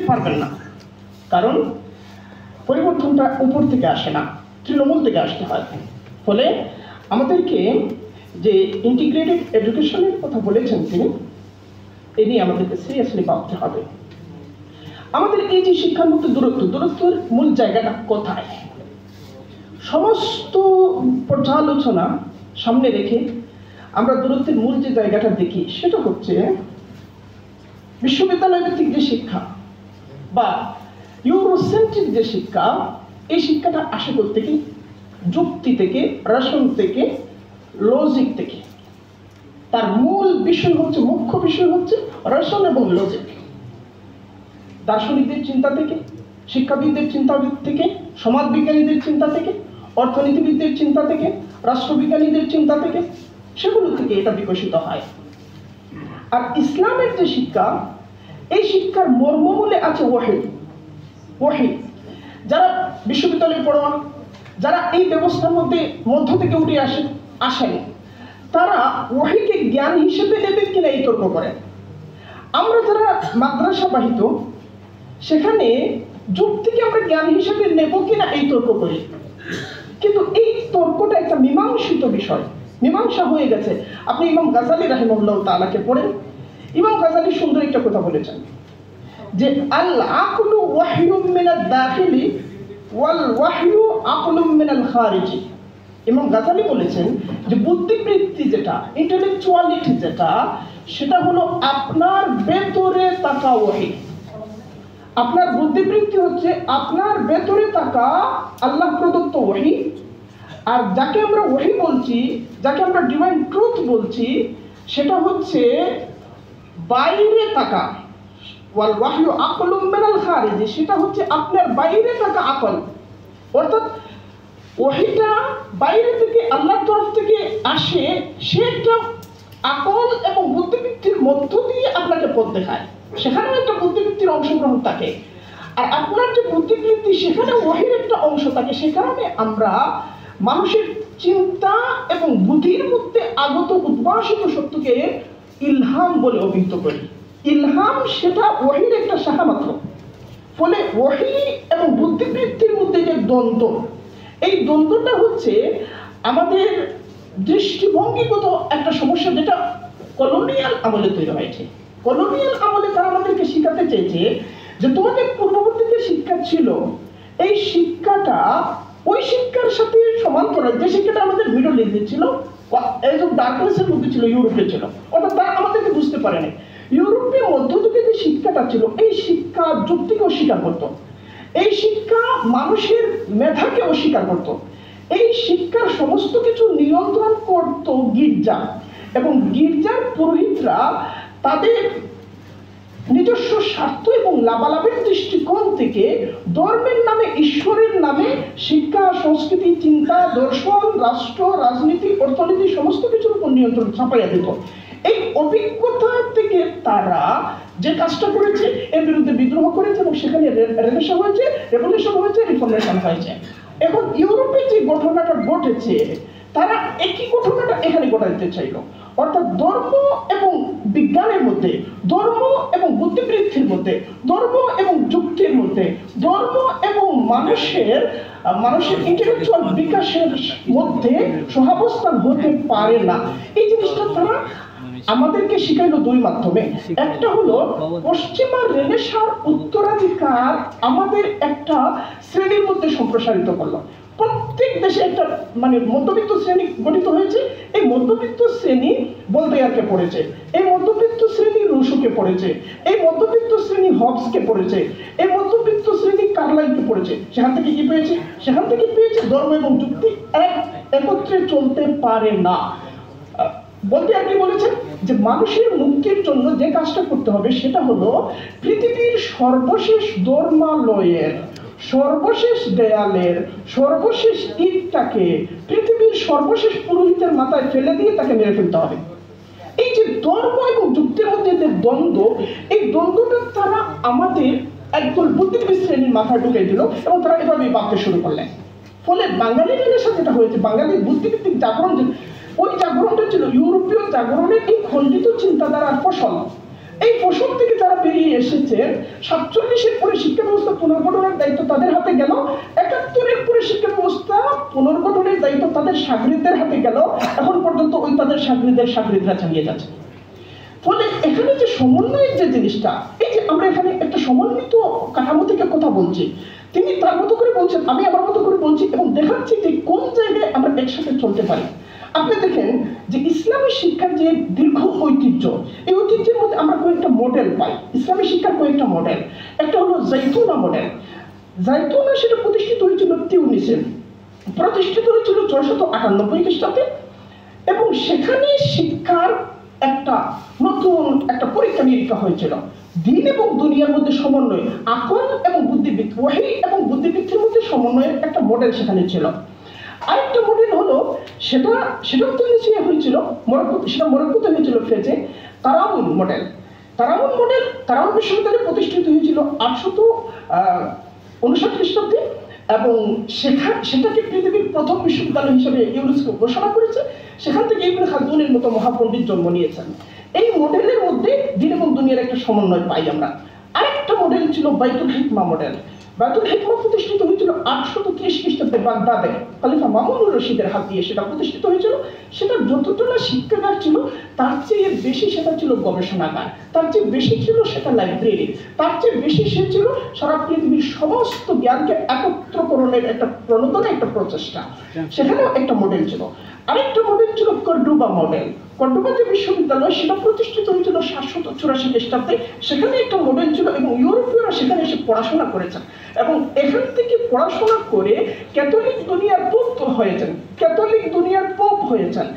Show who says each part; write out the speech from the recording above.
Speaker 1: পারবেন না, কারণ পরিবর্তনটা উপর থেকে আসে না, তৃণমূল থেকে আসতে হয়। ফলে আমাদেরকে যে ইন্টিগ্রেটেড এডুকেশনের কথা বলেছেন তিনি, এ নিয়ে আমাদেরকে সিরিয়াসলি ভাবতে হবে। আমাদের এই যে শিক্ষার মধ্যে দূরত্বের মূল জায়গাটা কোথায়? সমস্ত পর্যালোচনা সামনে রেখে আমরা দূরত্বের মূল যে জায়গাটা দেখি সেটা হচ্ছে বিশ্ববিদ্যালয় ভিত্তিক যে শিক্ষা বা ইউরোসেন্ট্রিক যে শিক্ষা, এই শিক্ষাটা আসে থেকে যুক্তি থেকে, রাশন থেকে, লজিক থেকে। তার মূল বিষয় হচ্ছে, মুখ্য বিষয় হচ্ছে রাশন এবং লজিক। দার্শনিকদের চিন্তা থেকে, শিক্ষাবিদদের চিন্তা থেকে, সমাজবিজ্ঞানীদের চিন্তা থেকে, অর্থনীতিবিদদের চিন্তা থেকে, রাষ্ট্রবিজ্ঞানীদের চিন্তা থেকে, সেগুলো থেকে এটা বিকশিত হয়। আর ইসলামের যে শিক্ষা, এই শিক্ষার মর্মমূলে আছে ওয়াহি। যারা বিশ্ববিদ্যালয়ে পড়ান, যারা এই ব্যবস্থার মধ্য থেকে উঠে আসেন, তারা ওয়াহিকে জ্ঞান হিসেবে নেবেন কিনা এই তর্ক করেন। আমরা যারা মাদ্রাসা বাহিত, সেখানে যুক্তিকে আমরা জ্ঞান হিসেবে নেব কিনা এই তর্ক করি। কিন্তু এই তর্কটা একটা মীমাংসিত বিষয়, মীমাংসা হয়ে গেছে। আপনি ইমাম গাজালি রাহিমাহুল্লাহ তাআলাকে পড়েন, ইমাম গাজালি সুন্দর একটা কথা বলেছেন যে আল আকলু ওয়াহয়ুম মিনাদ দাখিলি ওয়াল ওয়াহয়ু আকলুম মিনাল খারিজি। ইমাম গাজালি বলেছেন যে বুদ্ধিবৃত্তি যেটা, ইন্টেলেকচুয়ালিটি যেটা, সেটা হলো আপনার ভেতরে থাকা ওয়াহি। আপনার বুদ্ধিবৃত্তি হচ্ছে আপনার ভেতরে থাকা আল্লাহ প্রদত্ত ওয়াহি। আর যাকে আমরা ওয়াহি বলছি, যাকে আমরা ডিভাইন ট্রুথ বলছি, সেটা হচ্ছে বাইরে থাকা, ওয়াল ওয়াহয়ু আকলুম মিনাল খারিজি, সেটা হচ্ছে আপনার বাইরে থাকা আকল। অর্থাৎ ওয়াহিটা বাইরে থেকে, আল্লাহর তরফ থেকে আসে, সেটা আকল এবং বুদ্ধিবৃত্তির মধ্য দিয়ে আপনাকে পথ দেখায়। সেখানেও একটা বুদ্ধিবৃত্তির অংশগ্রহণ থাকে। আর আপনার যে বুদ্ধিবৃত্তি, সেখানে ওয়াহির একটা অংশ থাকে। সে কারণে আমরা মানুষের চিন্তা এবং বুদ্ধির মধ্যে আগত উদ্ভাসিত সত্যকে ইলহাম বলে অভিহিত করি। ইলহাম সেটা ওয়াহির একটা শাখা মাত্র। ফলে ওয়াহি এবং বুদ্ধিবৃত্তির মধ্যে যে দ্বন্দ্ব, এই দ্বন্দ্বটা হচ্ছে আমাদের দৃষ্টিভঙ্গিগত একটা সমস্যা, যেটা কলোনিয়াল আমলে তৈরি হয়েছে। কলোনিয়াল আমলে তারা আমাদেরকে শিখাতে চেয়েছে যে তোমাদের পূর্ববর্তী যে শিক্ষা ছিল, এই শিক্ষাটা ওই শিক্ষার সাথে সমান্তরাল। যে শিক্ষাটা আমাদের মিডল ইস্টে ছিল, এজ অফ ডার্কনেসের মধ্যে ছিল, ইউরোপে ছিল, অর্থাৎ তারা আমাদেরকে বুঝতে পারেনি। ইউরোপের মধ্যযুগে যে শিক্ষাটা ছিল, এই শিক্ষা যুক্তিকে অস্বীকার করত, এই শিক্ষা মানুষের মেধাকে অস্বীকার করত, এই শিক্ষার সমস্ত কিছু নিয়ন্ত্রণ করত গির্জা। এবং গির্জার পুরোহিতরা তাদের নিজস্ব স্বার্থ এবং লাভালাভের দৃষ্টিকোণ থেকে ধর্মের নামে, ঈশ্বরের নামে শিক্ষা, সংস্কৃতি, চিন্তা, দর্শন, রাষ্ট্র, রাজনীতি, অর্থনীতি সমস্ত কিছুর উপর নিয়ন্ত্রণ চাপাইয়া দিত। এই অভিজ্ঞতা থেকে তারা যে কাজটা করেছে, এর বিরুদ্ধে বিদ্রোহ করেছে এবং সেখানে রেভলিউশন হয়েছে, রিফর্মেশন হয়েছে। এখন ইউরোপে যে ঘটনাটা ঘটেছে, তারা একই ঘটনাটা এখানে ঘটাতে চাইল। অর্থাৎ ধর্ম এবং বিজ্ঞানের মধ্যে, ধর্ম এবং বুদ্ধিবৃত্তির মধ্যে, ধর্ম এবং যুক্তির মধ্যে, ধর্ম এবং মানুষের ইন্টেলেকচুয়াল বিকাশের মধ্যে সহাবস্থান হতে পারে না। এই জিনিসটা তারা আমাদেরকে শিখাইলো দুই মাধ্যমে। একটা হলো পশ্চিমা রেনেসাঁর উত্তরাধিকার আমাদের একটা শ্রেণীর মধ্যে সম্প্রসারিত করলো। প্রত্যেক দেশে একটা মধ্যবিত্ত শ্রেণী গঠিত হয়েছে। এই মধ্যবিত্ত শ্রেণী ভলতেয়ারকে পড়েছে, এই মধ্যবিত্ত শ্রেণী রুশোকে পড়েছে, এই মধ্যবিত্ত শ্রেণী হবসকে পড়েছে, এই মধ্যবিত্ত শ্রেণী কার্লাইলকে পড়েছে। সেখান থেকে কি পেয়েছে? সেখান থেকে পেয়েছে ধর্ম এবং যুক্তি একত্রে চলতে পারে না। ভলতেয়ার কি বলেছেন যে মানুষের মুক্তির জন্য যে কাজটা করতে হবে, সেটা হলো পৃথিবীর সর্বশেষ ধর্মালয়ের, সর্বশেষ দেয়ালের, সর্বশেষ ইটটাকে পৃথিবীর সর্বশেষ পুরোহিতের মাথায় ফেলে দিয়ে তাকে মেরে ফেলতে হবে। এই যে ধর্ম এবং যুক্তির মধ্যে যে দ্বন্দ্ব, এই দ্বন্দ্বটা তারা আমাদের একদল বুদ্ধিজীবী শ্রেণীর মাথায় ঢুকিয়ে দিল এবং তারা এভাবেই ভাবতে শুরু করলেন। ফলে বাঙালি রেনেসাঁ যেটা হয়েছে, বাঙালির বুদ্ধিভিত্তিক জাগরণ, ওই জাগরণটা ছিল ইউরোপীয় জাগরণের এই খণ্ডিত চিন্তাধারার ফসল। এই ফসল থেকে যারা বেরিয়ে এসেছেন, 47-এর পরে শিক্ষা ব্যবস্থা পুনর্গঠনের দায়িত্ব তাদের হাতে গেল, 71-এর পরে শিক্ষা ব্যবস্থা পুনর্গঠনের দায়িত্ব তাদের সাগরিদদের হাতে গেল। এখন পর্যন্ত ওই তাদের সাগরিদরা চালিয়ে যাচ্ছে। ফলে এখানে যে সমন্বয়ের যে জিনিসটা, এই যে আমরা এখানে একটা সমন্বিত কাঠামো থেকে কথা বলছি, তিনি তার মতো করে বলছেন, আমি আমার মতো করে বলছি, এবং দেখাচ্ছি যে কোন জায়গায় আমরা একসাথে চলতে পারি। আপনি দেখেন যে ইসলামী শিক্ষার যে দীর্ঘ ঐতিহ্য, এই ঐতিহ্যের মধ্যে আমরা কয়েকটা মডেল পাই। ইসলামী শিক্ষার কয়েকটা মডেল, একটা হলো জাইতুনা মডেল। জাইতুনা সেটা প্রতিষ্ঠিত হয়েছিল তিউনিসে, প্রতিষ্ঠিত হয়েছিল 498 খ্রিস্টাব্দে, এবং সেখানে শিক্ষার একটা নতুন একটা পরীক্ষা নিরীক্ষা হয়েছিল। দিন এবং দুনিয়ার মধ্যে সমন্বয়, আকল এবং বুদ্ধিবৃত্তি, ওয়াহি এবং বুদ্ধিবৃত্তির মধ্যে সমন্বয়ের একটা মডেল সেখানে ছিল। আরেকটা মডেল হলো সেটাও তুনিসিয়া হয়েছিল, মরক্কোতে হয়েছিল, ফেজে, তারাউন মডেল। তারাউন বিশ্ববিদ্যালয় প্রতিষ্ঠিত হয়েছিল 859 খ্রিস্টাব্দে, এবং সেটাকে পৃথিবীর প্রথম বিশ্ববিদ্যালয় হিসেবে ইউনেস্কো ঘোষণা করেছে। সেখান থেকে ইবনে খালদুনের মতো মহাপণ্ডিত জন্ম নিয়েছেন। এই মডেলের মধ্যে দিন এবং দুনিয়ার একটা সমন্বয় পাই আমরা। আরেকটা মডেল ছিল বাইতুল হিকমা মডেল। বাইতুল হিকমা প্রতিষ্ঠিত হয়েছিল 830 খ্রিস্টাব্দে বাগদাদে, খলিফা মামুনুর রশিদের হাত দিয়ে সেটা প্রতিষ্ঠিত হয়েছিল। সেটা যতটা না শিক্ষাগার ছিল, তার চেয়ে বেশি সেটা ছিল গবেষণাগার, তার চেয়ে বেশি ছিল সেটা লাইব্রেরি, তার চেয়ে বেশি সে ছিল সারা পৃথিবীর সমস্ত জ্ঞানকে একত্রকরণের একটা প্রণোদনা, একটা প্রচেষ্টা। সেখানেও একটা মডেল ছিল। আরেকটা মডেল ছিল কর্ডোবা মডেল। কর্ডোবা যে বিশ্ববিদ্যালয়, সেটা প্রতিষ্ঠিত হয়েছিল 784 খ্রিস্টাব্দে। সেখানে একটা মডেল ছিল, এবং ইউরোপীয়রা সেখানে এসে পড়াশোনা করেছেন, এবং এখান থেকে পড়াশোনা করে ক্যাথলিক দুনিয়ার পোপ হয়েছেন।